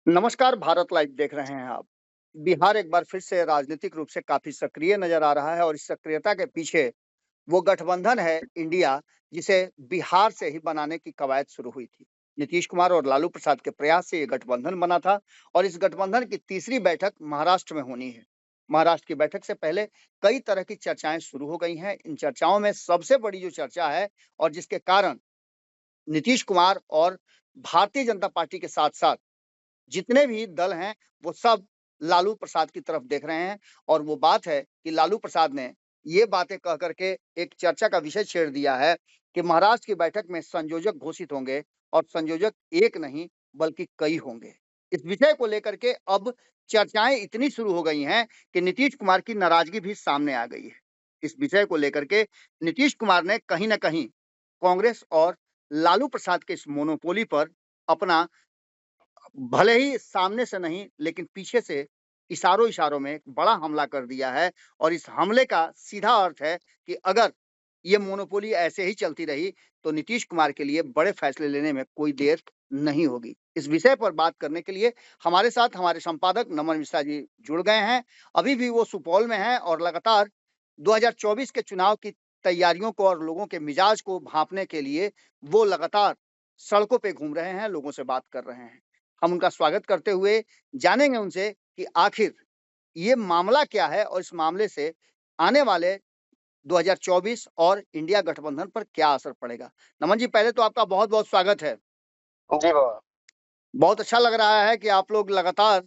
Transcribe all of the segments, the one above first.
नमस्कार, भारत लाइव देख रहे हैं आप। बिहार एक बार फिर से राजनीतिक रूप से काफ़ी सक्रिय नज़र आ रहा है और इस सक्रियता के पीछे वो गठबंधन है इंडिया, जिसे बिहार से ही बनाने की कवायद शुरू हुई थी। नीतीश कुमार और लालू प्रसाद के प्रयास से ये गठबंधन बना था और इस गठबंधन की तीसरी बैठक महाराष्ट्र में होनी है। महाराष्ट्र की बैठक से पहले कई तरह की चर्चाएँ शुरू हो गई हैं। इन चर्चाओं में सबसे बड़ी जो चर्चा है और जिसके कारण नीतीश कुमार और भारतीय जनता पार्टी के साथ-साथ जितने भी दल हैं, वो सब लालू प्रसाद की तरफ देख रहे हैं और वो बात है कि लालू प्रसाद ने ये बातें कह कर के एक चर्चा का विषय छेड़ दिया है कि महाराष्ट्र की बैठक में संयोजक घोषित होंगे और संयोजक एक नहीं बल्कि कई होंगे। इस विषय को लेकर के अब चर्चाएँ इतनी शुरू हो गई हैं कि नीतीश कुमार की नाराज़गी भी सामने आ गई है। इस विषय को लेकर के नीतीश कुमार ने कहीं न कहीं कांग्रेस और लालू प्रसाद के इस मोनोपोली पर अपना भले ही सामने से नहीं, लेकिन पीछे से इशारों-इशारों में एक बड़ा हमला कर दिया है और इस हमले का सीधा अर्थ है कि अगर ये मोनोपोली ऐसे ही चलती रही, तो नीतीश कुमार के लिए बड़े फैसले लेने में कोई देर नहीं होगी। इस विषय पर बात करने के लिए हमारे साथ हमारे संपादक नमन मिश्रा जी जुड़ गए हैं। अभी भी वो सुपौल में हैं और लगातार 2024 के चुनाव की तैयारियों को और लोगों के मिजाज को भांपने के लिए वो लगातार सड़कों पे घूम रहे हैं, लोगों से बात कर रहे हैं। हम उनका स्वागत करते हुए जानेंगे उनसे कि आखिर ये मामला क्या है और इस मामले से आने वाले 2024 और इंडिया गठबंधन पर क्या असर पड़ेगा। नमन जी, पहले तो आपका बहुत-बहुत स्वागत है। जी बाबा। बहुत अच्छा लग रहा है कि आप लोग लगातार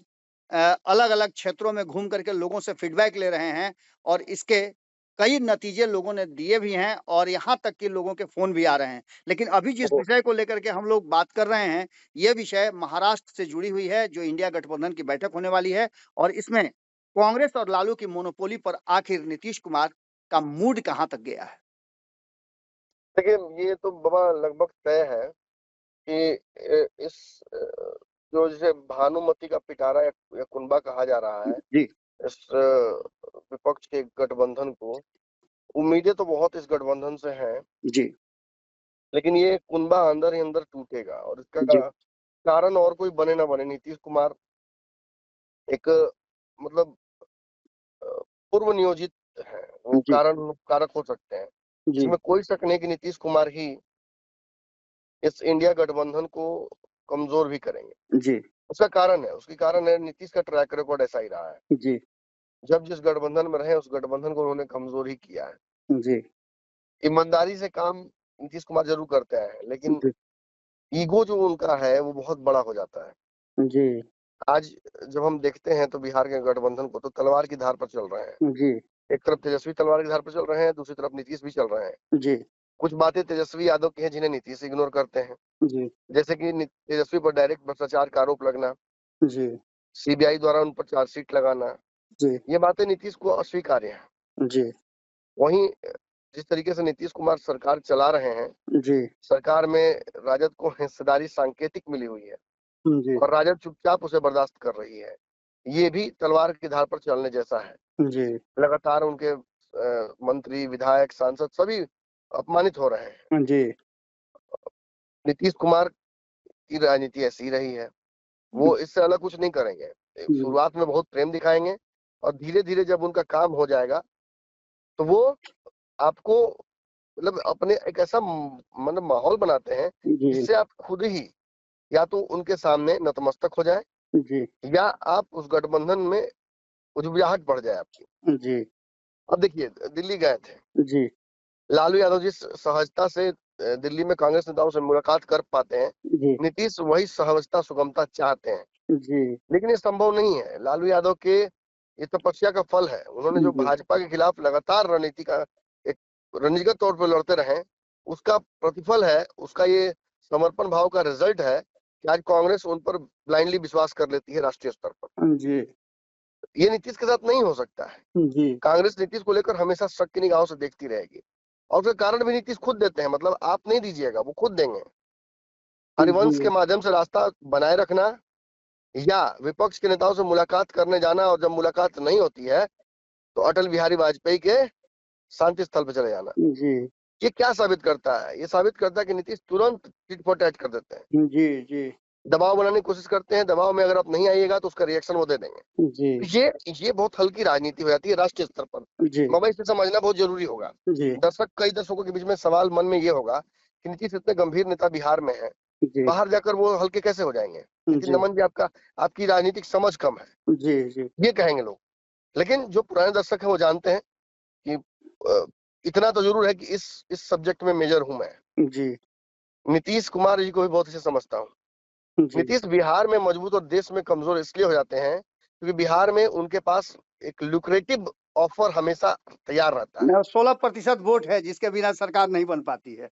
अलग-अलग क्षेत्रों में घूम करके लोगों से फीडबैक ले रहे हैं और इसके कई नतीजे लोगों ने दिए भी हैं और यहाँ तक कि लोगों के फ़ोन भी आ रहे हैं। लेकिन अभी जिस जी, विषय को लेकर के हम लोग बात कर रहे हैं, ये विषय महाराष्ट्र से जुड़ी हुई है, जो इंडिया गठबंधन की बैठक होने वाली है और इसमें कांग्रेस और लालू की मोनोपोली पर आखिर नीतीश कुमार का मूड कहाँ तक गया है? देखिए ये तो बाबा लगभग तय है कि इस जो जिसे भानुमति का पिटारा या कुनबा कहा जा रहा है, जी, इस विपक्ष के गठबंधन को, उम्मीदें तो बहुत इस गठबंधन से हैं, जी, लेकिन ये कुनबा अंदर ही अंदर टूटेगा और इसका जी, कारण और कोई बने ना बने, नीतीश कुमार एक मतलब अ, पूर्व नियोजित हैं, वो जी, कारक हो सकते हैं। जी, इसमें कोई शक नहीं कि नीतीश कुमार ही इस इंडिया गठबंधन को कमज़ोर भी करेंगे। जी, उसकी कारण है नीतीश का ट्रैक रिकॉर्ड ऐसा ही रहा है। जी, जब जिस गठबंधन में रहे, उस गठबंधन को उन्होंने कमज़ोर ही किया है। जी, ईमानदारी से काम नीतीश कुमार ज़रूर करते हैं, लेकिन जी, ईगो जो उनका है, वो बहुत बड़ा हो जाता है। जी, आज जब हम देखते हैं तो बिहार के गठबंधन को तो तलवार की धार पर चल रहे हैं। जी, एक तरफ तेजस्वी तलवार की धार पर चल रहे हैं, दूसरी तरफ नीतीश भी चल रहे हैं। जी, कुछ बातें तेजस्वी यादव की हैं जिन्हें नीतीश इग्नोर करते हैं, जी, जैसे कि तेजस्वी पर डायरेक्ट भ्रष्टाचार का आरोप लगना, जी, सीबीआई द्वारा उन पर चार्जशीट लगाना, जी, ये बातें नीतीश को अस्वीकार्य हैं। जी, वहीं जिस तरीके से नीतीश कुमार सरकार चला रहे हैं, जी, सरकार में राजद को हिस्सेदारी सांकेतिक मिली हुई है जी, और राजद चुपचाप उसे बर्दाश्त कर रही है। ये भी तलवार की धार पर चलने जैसा है। जी, लगातार उनके मंत्री, विधायक, सांसद सभी अपमानित हो रहे हैं। जी, नीतीश कुमार की राजनीति ऐसी रही है। वो इससे अलग कुछ नहीं करेंगे। जी, शुरुआत में बहुत प्रेम दिखाएँगे और धीरे-धीरे जब उनका काम हो जाएगा, तो वो आपको मतलब अपने एक ऐसा मतलब माहौल बनाते हैं, जी, जिससे आप खुद ही या तो उनके सामने नतमस्तक हो जाएँ जी, या आप उस गठबंधन में झुँझलाहट बढ़ जाए आपकी। जी, अब देखिए दिल्ली गए थे, जी, लालू यादव जिस सहजता से दिल्ली में कांग्रेस नेताओं से मुलाकात कर पाते हैं, जी, नीतीश वही सहजता, सुगमता चाहते हैं। जी, लेकिन ये संभव नहीं है। लालू यादव के ये तपस्या का फल है। उन्होंने जो जी, भाजपा के खिलाफ लगातार एक रणनीतिगत तौर पे लड़ते रहे, उसका प्रतिफल है, उसका ये समर्पण भाव का रिज़ल्ट है कि आज कांग्रेस उन पर ब्लाइंडली विश्वास कर लेती है राष्ट्रीय स्तर पर। जी, ये नीतीश के साथ नहीं हो सकता है। जी, कांग्रेस नीतीश को लेकर हमेशा शक की निगाहों से देखती रहेगी और उसका कारण भी नीतीश खुद देते हैं, मतलब आप नहीं दीजिएगा, वो खुद देंगे। हरिवंश के जी, माध्यम से रास्ता बनाए रखना या विपक्ष के नेताओं से मुलाकात करने जाना और जब मुलाकात नहीं होती है, तो अटल बिहारी वाजपेयी के शांति स्थल पे चले जाना। जी, ये क्या साबित करता है? ये साबित करता है कि नीतीश तुरंत टिट फॉर टैट कर देते हैं। जी, जी, दबाव बनाने की कोशिश करते हैं, दबाव में अगर आप नहीं आइएगा तो उसका रिएक्शन वो दे देंगे। जी ये बहुत हल्की राजनीति हो जाती है राष्ट्रीय स्तर पर। जी मगर इसे समझना बहुत जरूरी होगा। जी कई दर्शकों के बीच में सवाल मन में ये होगा कि नीतीश इतने गंभीर नेता बिहार में है, जी बाहर जाकर वो हल्के कैसे हो जाएंगे? नितिन जी नमन जी, आपकी राजनीतिक समझ कम है, जी जी ये कहेंगे लोग। लेकिन जो पुराने दर्शक हैं वो जानते हैं कि इतना तो जरूर है कि इस सब्जेक्ट में मेजर हूं मैं। जी नीतीश कुमार जी को भी बहुत अच्छे समझता हूँ। जी नीतीश बिहार में मजबूत और देश में कमजोर इसलिए हो जाते हैं क्योंकि बिहार में उनके पास एक लुक्रेटिव ऑफर हमेशा तैयार रहता है। 16% वोट है जिसके बिना सरकार नहीं बन पाती है।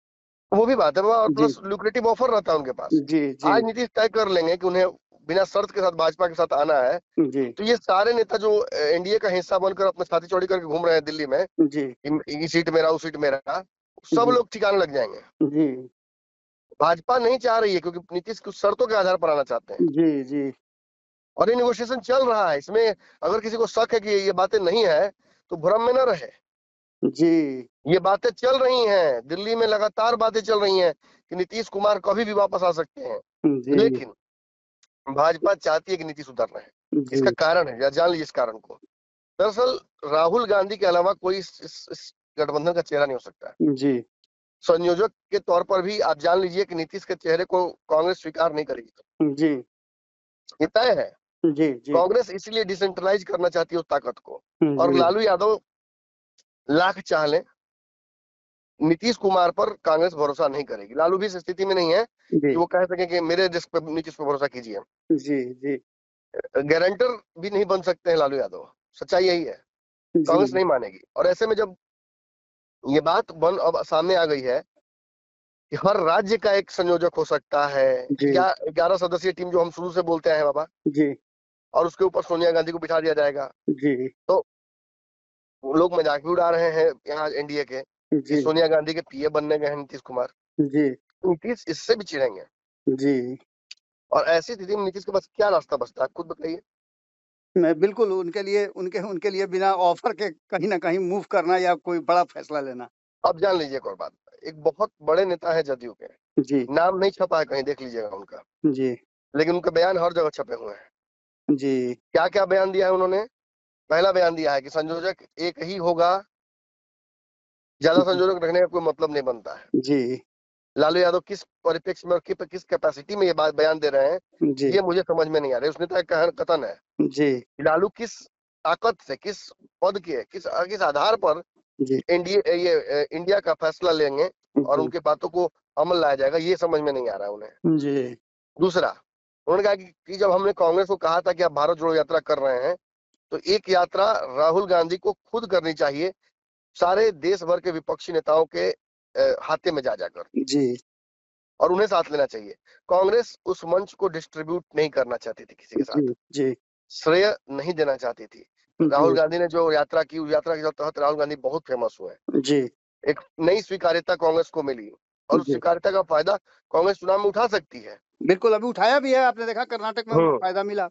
वो भी बात है, और जी प्लस लुक्रेटिव ऑफर रहता है उनके पास। जी जी आज नीतीश तय कर लेंगे कि उन्हें बिना शर्त के साथ भाजपा के साथ आना है, जी तो ये सारे नेता जो एनडीए का हिस्सा बनकर अपने छाती चौड़ी करके घूम रहे हैं दिल्ली में, जी ये सीट मेरा, वो सीट मेरा, सब जी लोग ठिकाने लग जाएंगे। जी भाजपा नहीं चाह रही है क्योंकि नीतीश कुछ शर्तों के आधार पर आना चाहते हैं, जी जी और ये निगोशिएशन चल रहा है। इसमें अगर किसी को शक है कि ये बातें नहीं है तो भ्रम में न रहे। जी ये बातें चल रही हैं, दिल्ली में लगातार बातें चल रही हैं कि नीतीश कुमार कभी भी वापस आ सकते हैं। जी लेकिन भाजपा चाहती है कि नीतीश उतर रहे हैं। इसका जी कारण है, या जान लीजिए इस कारण को। दरअसल राहुल गांधी के अलावा कोई इस गठबंधन का चेहरा नहीं हो सकता है। जी संयोजक के तौर पर भी आप जान लीजिए कि नीतीश के चेहरे को कांग्रेस स्वीकार नहीं करेगी, जी ये तय है। जी जी कांग्रेस इसलिए डिसेंट्रलाइज करना चाहती है उस ताकत को, और जी लालू यादव लाख चाह लें, नीतीश कुमार पर कांग्रेस भरोसा नहीं करेगी। लालू भी इस स्थिति में नहीं है जी कि वो कह सके कि मेरे रिस्क पे नीतीश पे भरोसा कीजिए। जी जी गारंटर भी नहीं बन सकते हैं लालू यादव, सच्चाई यही है। कांग्रेस जी नहीं मानेगी। और ऐसे में जब ये बात अब सामने आ गई है कि हर राज्य का एक संयोजक हो सकता है, जी या 11 सदस्यीय टीम जो हम शुरू से बोलते हैं बाबा, जी और उसके ऊपर सोनिया गांधी को बिठा दिया जाएगा, जी तो वो लोग मजाक भी उड़ा रहे हैं यहाँ एनडीए के कि जी सोनिया गांधी के पीए बनने गए हैं नीतीश कुमार। जी नीतीश इससे भी चिढ़ेंगे, जी और ऐसी स्थिति में नीतीश के पास क्या रास्ता बचता है, खुद बताइए। मैं बिल्कुल उनके लिए बिना ऑफर के कहीं ना कहीं मूव करना या कोई बड़ा फैसला लेना। अब जान लीजिए एक और बात, एक बहुत बड़े नेता है जदयू के, जी नाम नहीं छपा है कहीं, देख लीजिएगा उनका, जी लेकिन उनके बयान हर जगह छपे हुए हैं। जी क्या क्या बयान दिया है उन्होंने? पहला बयान दिया है कि संयोजक एक ही होगा, ज्यादा संयोजक रखने का कोई मतलब नहीं बनता है। जी लालू यादव किस परिप्रेक्ष्य में और किस कैपेसिटी में ये बात बयान दे रहे हैं, जी ये मुझे समझ में नहीं आ रहा है। उस नेता का कथन है जी कि लालू किस ताकत से, किस पद के, किस आधार पर जी इंडिया का फैसला लेंगे और जी उनके बातों को अमल लाया जाएगा, ये समझ में नहीं आ रहा है उन्हें। जी दूसरा, उन्होंने कहा कि जब हमने कांग्रेस को कहा था कि आप भारत जोड़ो यात्रा कर रहे हैं, तो एक यात्रा राहुल गांधी को खुद करनी चाहिए, सारे देश भर के विपक्षी नेताओं के हाथे में जा जाकर, जी और उन्हें साथ लेना चाहिए। कांग्रेस उस मंच को डिस्ट्रीब्यूट नहीं करना चाहती थी किसी के जी साथ, जी श्रेय नहीं देना चाहती थी। राहुल गांधी ने जो यात्रा की, उस यात्रा के तहत राहुल गांधी बहुत फेमस हुए। जी एक नई स्वीकार्यता कांग्रेस को मिली, और उस जी स्वीकार्यता का फायदा कांग्रेस चुनाव में उठा सकती है। बिल्कुल अभी उठाया भी है, आपने देखा कर्नाटक में उनको फायदा मिला।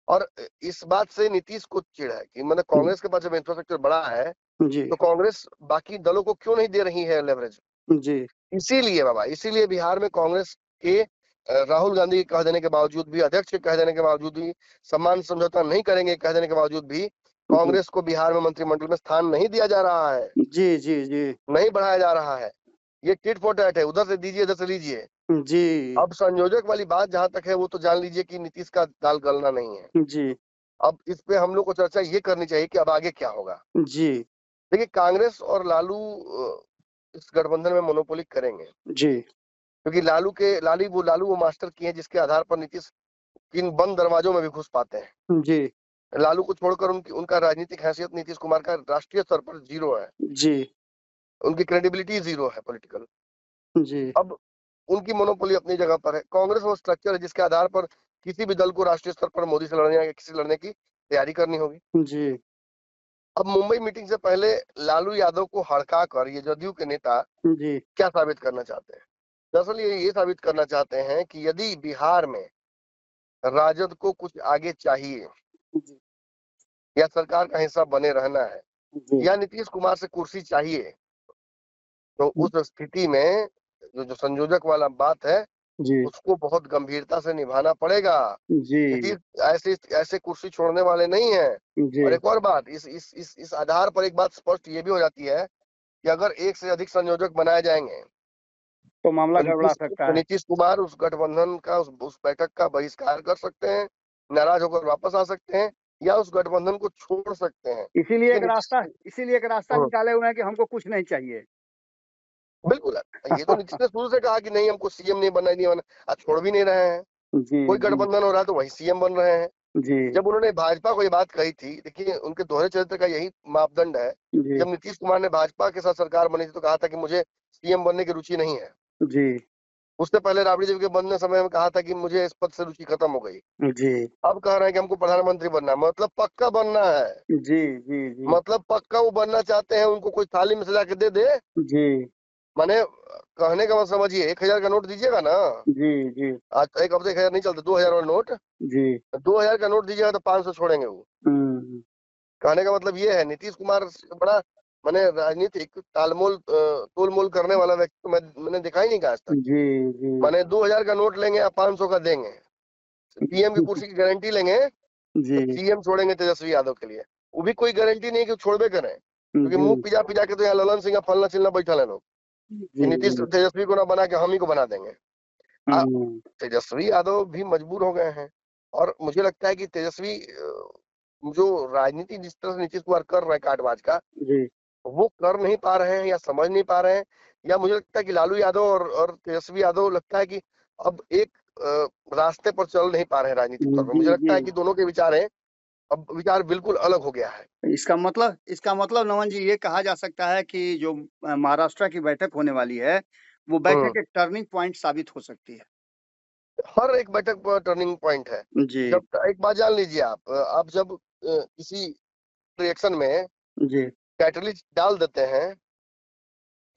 और इस बात से नीतीश को चिढ़ है कि मतलब कांग्रेस के पास जब इंफ्रास्ट्रक्चर बड़ा है जी तो कांग्रेस बाकी दलों को क्यों नहीं दे रही है लेवरेज। जी इसीलिए बाबा, इसीलिए बिहार में कांग्रेस के राहुल गांधी के कह देने के बावजूद भी, अध्यक्ष के कह देने के बावजूद भी, सम्मान समझौता नहीं करेंगे कह देने के बावजूद भी, जी कांग्रेस को बिहार में मंत्रिमंडल में स्थान नहीं दिया जा रहा है, जी जी जी नहीं बढ़ाया जा रहा है। ये टिट फॉर टैट है, उधर से दीजिए इधर से लीजिए। जी अब संयोजक वाली बात जहां तक है, वो तो जान लीजिए कि नीतीश का दाल गलना नहीं है। जी अब इस पे हम लोग को चर्चा ये करनी चाहिए कि अब आगे क्या होगा। जी देखिए, कांग्रेस और लालू इस गठबंधन में मोनोपोली करेंगे, जी क्योंकि लालू वो मास्टर की है जिसके आधार पर नीतीश इन बंद दरवाजों में भी घुस पाते हैं। जी लालू को छोड़कर उनका राजनीतिक हैसियत नीतीश कुमार का राष्ट्रीय स्तर पर जीरो है, जी उनकी क्रेडिबिलिटी जीरो है पॉलिटिकल। जी अब उनकी मोनोपोली अपनी जगह पर है। कांग्रेस वो स्ट्रक्चर है जिसके आधार पर किसी भी दल को राष्ट्रीय स्तर पर मोदी से लड़ने या किसी लड़ने की तैयारी करनी होगी। जी अब मुंबई मीटिंग से पहले लालू यादव को हड़का कर ये जदयू के नेता जी क्या साबित करना चाहते हैं? दरअसल ये साबित करना चाहते हैं कि यदि बिहार में राजद को कुछ आगे चाहिए, जी या सरकार का हिस्सा बने रहना है, जी या नीतीश कुमार से कुर्सी चाहिए, तो उस स्थिति में जो संयोजक वाला बात है जी उसको बहुत गंभीरता से निभाना पड़ेगा। जी नीतीश ऐसे कुर्सी छोड़ने वाले नहीं है। जी। और एक और बात, इस आधार पर एक बात स्पष्ट ये भी हो जाती है कि अगर एक से अधिक संयोजक बनाए जाएंगे तो मामला तो गड़बड़ा सकता है। नीतीश कुमार उस गठबंधन का उस बैठक का बहिष्कार कर सकते हैं, नाराज होकर वापस आ सकते हैं, या उस गठबंधन को छोड़ सकते हैं। इसीलिए ये एक नीतीश रास्ता इसीलिए एक रास्ता हाँ, निकाले हुए हैं कि हमको कुछ नहीं चाहिए। बिल्कुल है। ये तो नीतीश ने शुरू से कहा कि नहीं, हमको सीएम नहीं बनना, नहीं बनना। आज छोड़ भी नहीं रहे हैं। जी कोई जी गठबंधन हो रहा है तो वही सीएम बन रहे हैं। जी जब उन्होंने भाजपा को ये बात कही थी, देखिए उनके दोहरे चरित्र का यही मापदंड है। जी जब नीतीश कुमार ने भाजपा के साथ सरकार बनी थी तो कहा था कि मुझे सीएम बनने की रुचि नहीं है। जी उससे पहले राबड़ी देवी के बनने समय में कहा था कि मुझे इस पद से रुचि खत्म हो गई। जी अब कह रहे हैं कि हमको प्रधानमंत्री बनना है, मतलब पक्का बनना है। जी जी जी मतलब पक्का वो बनना चाहते हैं, उनको कोई थाली में सजा के दे दे। जी माने कहने का मतलब समझिए, 1000 का नोट दीजिएगा ना। जी जी आज एक हफ्ते 1000 नहीं चलते, 2000 वाला नोट। जी 2000 का नोट दीजिएगा तो 500 छोड़ेंगे वो। हम्म, कहने का मतलब ये है, नीतीश कुमार से बड़ा मैंने राजनीतिक तोल मोल करने वाला व्यक्ति तो मैंने देखा ही नहीं आज तक। जी जी माने 2000 का नोट लेंगे या 500 का देंगे, पीएम की कुर्सी की गारंटी लेंगे, तो जी सीएम छोड़ेंगे तेजस्वी यादव के लिए। वो भी कोई गारंटी नहीं कि वो छोड़बे करें, क्योंकि जी मुंह पिजा पिजा के तो यहाँ ललन सिंह फलना चिलना बैठल है लोग कि जी नीतीश जी तेजस्वी को ना बना के हम ही को बना देंगे। आ, हम्म, तेजस्वी यादव भी मजबूर हो गए हैं। और मुझे लगता है कि तेजस्वी जो राजनीति जिस तरह से नीतीश कुमार कर रहे हैं काटबाज का, जी वो कर नहीं पा रहे हैं या समझ नहीं पा रहे हैं। या मुझे लगता है कि लालू यादव और तेजस्वी यादव लगता है कि अब एक रास्ते पर चल नहीं पा रहे हैं राजनीतिक तौर पर। जी मुझे लगता जी। है कि दोनों के विचार हैं, अब विचार बिल्कुल अलग हो गया है। इसका मतलब नमन जी ये कहा जा सकता है कि जो महाराष्ट्र की बैठक होने वाली है वो बैठक एक टर्निंग पॉइंट साबित हो सकती है। हर एक बैठक पर टर्निंग पॉइंट है। जी जब एक बात जान लीजिए, आप जब किसी रिएक्शन में जी कैटलिस्ट डाल देते हैं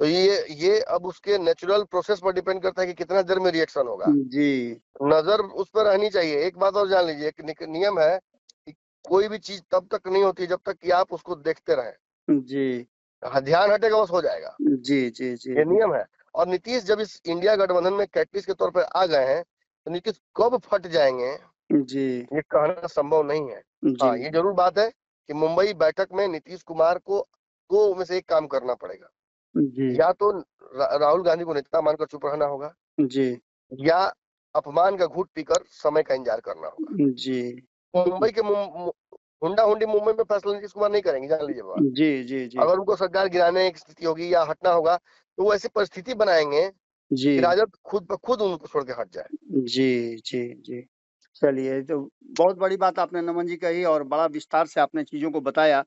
तो ये अब उसके नेचुरल प्रोसेस पर डिपेंड करता है कि कितना देर में रिएक्शन होगा। जी नजर उस पर रहनी चाहिए। एक बात और जान लीजिए, एक नियम है कि कोई भी चीज तब तक नहीं होती जब तक कि आप उसको देखते रहें। जी हाँ, ध्यान हटेगा बस हो जाएगा। जी जी जी ये जी नियम है। और नीतीश जब इस इंडिया गठबंधन में कैटलिस्ट के तौर पर आ गए हैं तो नीतीश कब फट जाएंगे जी ये कहना संभव नहीं है। जी हाँ, ये जरूर बात है कि मुंबई बैठक में नीतीश कुमार को दो में से एक काम करना पड़ेगा। जी या तो राहुल गांधी को नेता मानकर चुप रहना होगा, जी या अपमान का घूंट पीकर समय का इंतजार करना होगा। जी मुंबई के हुंडा हुंडी मुंबई में फैसला नीतीश कुमार नहीं करेंगे, जान लीजिए बात। जी जी जी अगर उनको सरकार गिराने की स्थिति होगी या हटना होगा तो वो ऐसी परिस्थिति बनाएंगे जी कि राजद खुद ब खुद उनको छोड़ के हट जाए। जी जी जी। चलिए, तो बहुत बड़ी बात आपने नमन जी कही और बड़ा विस्तार से आपने चीज़ों को बताया।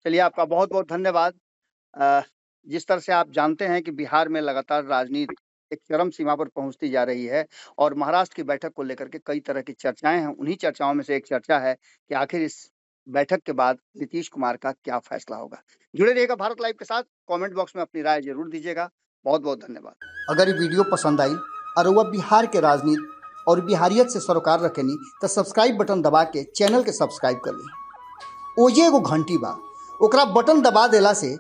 चलिए, आपका बहुत-बहुत धन्यवाद। अ, जिस तरह से आप जानते हैं कि बिहार में लगातार राजनीति एक चरम सीमा पर पहुँचती जा रही है और महाराष्ट्र की बैठक को लेकर के कई तरह की चर्चाएँ हैं। उन्हीं चर्चाओं में से एक चर्चा है कि आखिर इस बैठक के बाद नीतीश कुमार का क्या फैसला होगा। जुड़े रहिएगा भारत लाइव के साथ, कमेंट बॉक्स में अपनी राय ज़रूर दीजिएगा। बहुत-बहुत धन्यवाद। अगर ये वीडियो पसंद आई और वह बिहार के राजनीति और बिहारियत से सरोकार रखेनी तो सब्सक्राइब बटन दबा के चैनल के सब्सक्राइब कर ली। ओजे एगो घंटी बा, ओकरा बटन दबा देला से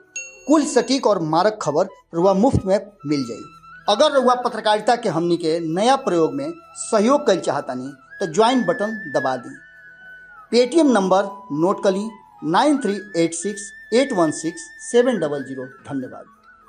कुल सटीक और मारक खबर रुआ मुफ्त में मिल जाई। अगर रुआ पत्रकारिता के हमनी के नया प्रयोग में सहयोग कर चाहतानी तो ज्वाइन बटन दबा दी। पेटीएम नंबर नोट कर ली 9386816700। धन्यवाद।